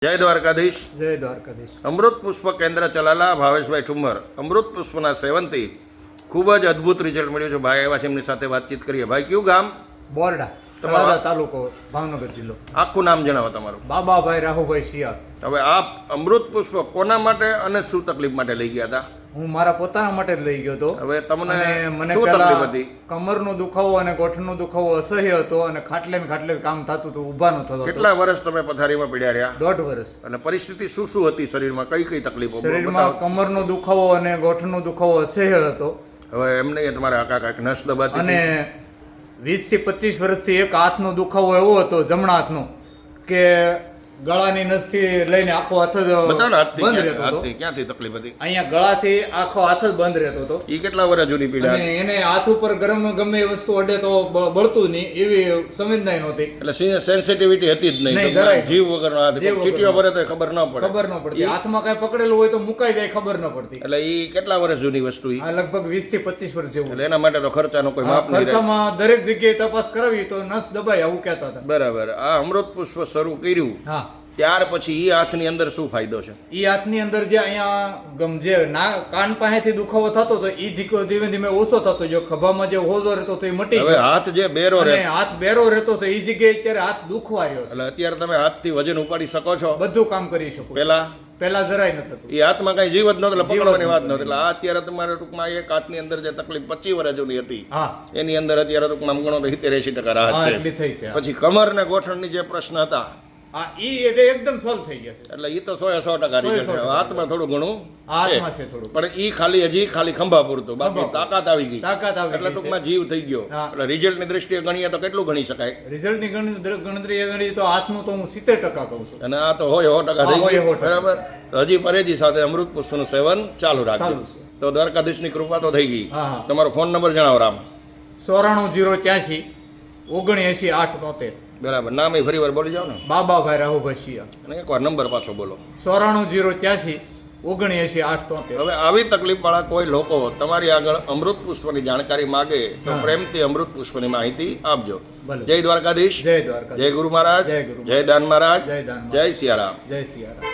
જય દ્વારકાધીશ. જય દ્વારકાધીશ. અમૃત પુષ્પ કેન્દ્ર ચલાલા ભાવેશભાઈ ઠુમ્મર. અમૃત પુષ્પના સેવનથી ખૂબ જ અદ્ભુત રિઝલ્ટ મળ્યું છે. ભાઈ આવ્યા છે, એમની સાથે વાતચીત કરીએ. ભાઈ, કયું ગામ? બોરડા, તમારા- તળાજા તાલુકો, ભાવનગર જિલ્લો. આખું નામ જણાવો તમારું. બાબાભાઈ રાહુભાઈ શિયાળ. હવે આપ અમૃત પુષ્પ કોના માટે અને શું તકલીફ માટે લઈ ગયા હતા? હું મારા પોતાના માટે જ લઈ ગયો હતો. હવે તમને અને મને શું પહેલા તકલીફ હતી? કમરનો દુખાવો અને ગોઠણનો દુખાવો અસહ્ય હતો અને ખાટલે ને ખાટલે કામ થતું હતું, ઊભા ન થતો હતો. કેટલા વર્ષ તમે પથારીમાં પડ્યા રહ્યા? 1.5 વર્ષ. અને પરિસ્થિતિ શું શું હતી શરીરમાં? કઈ કઈ તકલીફો? શરીરમાં કમરનો દુખાવો અને ગોઠણનો દુખાવો અસહ્ય હતો. હવે એમને તમારે આખા કાંઈક નસ દબાતી અને 20 થી 25 વર્ષથી એક હાથનો દુખાવો એવો હતો, જમણા હાથનો, કે ગળાની નસથી લઈને આખો હાથ જ બતાવો ને, હાથથી બંધ રહેતો હતો. હાથથી ક્યાંથી તકલીફ હતી? અહીંયા ગળાથી આખો હાથ જ બંધ રહેતો હતો. એ કેટલા વર્ષ જૂની પીડા અને હતી? એને હાથ ઉપર ગરમ ગમે એ વસ્તુ અડે તો બળતું નહીં, એવી સમજદારી નહોતી. એટલે સેન્સિટિવિટી હતી જ નહીં, નહીં. જરાય. જીવ વગરનો હાથ. જીવ ચીટીઓ વગરનો. ભરે તો ખબર ન પડે. ખબર ન પડતી. હાથમાં કઈ પકડેલું હોય તો મુકાઈ જાય, ખબર ન પડતી. એટલે એ કેટલા વર્ષ જૂની વસ્તુ ઈ? આ લગભગ 20 થી 25 વર્ષ જેવું. એટલે એના માટે તો ખર્ચાનો કોઈ માપ નહીં રહે. ખર્ચામાં દરેક જગ્યાએ તપાસ કરાવી તો નસ દબાઈ, આવું કહેતા હતા. બરાબર. આ અમૃત પુષ્પ શરૂ કર્યું હા, ત્યાર પછી ઈ હાથની અંદર શું ફાયદો છે? ઈ હાથની અંદર જે અહીંયા જે કાન પાસેથી દુખાવો થતો હતો ઈ ધીમે ધીમે ઓછો થતો ગયો. ખભામાં જે હોજો રહેતો હતો એ મટી હવે ગયો. હાથ જે બેરો રહે, અને હાથ બેરો રહેતો હતો એ જગ્યાએ અત્યારે હાથ દુખવા રહ્યો છે. એટલે અત્યારે તમે હાથથી વજન ઉપાડી શકો છો? બધું કામ કરી શકું. પેલા જરાય ન થતું. એ હાથમાં કઈ જીવ જ નહોતો, એટલે જીવ જ પકડવાની વાત નહોતો. નહોતી. એટલે આ અત્યારે તમારે ટૂંકમાં એક હાથની અંદર જે તકલીફ 25 વર્ષ જૂની હતી હા, એની અંદર અત્યારે ટૂંકમાં ગણો તો 70-80% રાહત હા, છે. એટલી થઈ છે. પછી કમર ને ગોઠણની જે પ્રશ્ન હતા, હા, ઈ એટલે એકદમ સોલ્વ થઈ ગયા છે. એટલે ઈ તો 100% રિઝલ્ટ છે. 100% હાથમાં થોડું ઘણું હાથમાં છે થોડું. પણ ઈ ખાલી ખંભા પૂરતું, બાકી ખંભા તાકાત આવી ગઈ. તાકાત આવી એટલે ગઈ છે. ટૂંકમાં જીવ થઈ ગયો. હા. એટલે રિઝલ્ટની દ્રષ્ટિએ ગણીએ તો કેટલું ગણી શકાય? રિઝલ્ટની ગણતરી ગણી તો હાથનું તો હું 70% કહું છું. અને આ તો હોય 100% હા, થઈ હોય ગયું. 100% બરાબર. તો હજી પરેજી સાથે અમૃત પુષ્પનું સેવન ચાલુ રાખજો. ચાલુ છે. તો દ્વારકાધીશની કૃપા તો થઈ ગઈ. હા, હા. તમારો ફોન નંબર જણાવો રામ. 94083 79 બરાબર. નામ એ ફરી વાર બોલી જાઓ ને. બાબાભાઈ રાહુભાઈ શિયાળ. અને એકવાર નંબર પાછો બોલો. 94083 79 હવે આવી તકલીફ વાળા કોઈ લોકો તમારી આગળ અમૃત પુષ્પની જાણકારી માગે તો પ્રેમથી અમૃત પુષ્પની માહિતી આપજો. ભલે. જય દ્વારકાધીશ. જય દ્વારકા. જય ગુરુ મહારાજ. જય ગુરુ જય દાન મહારાજ. જય દાન જય સિયારામ. જય સિયારામ.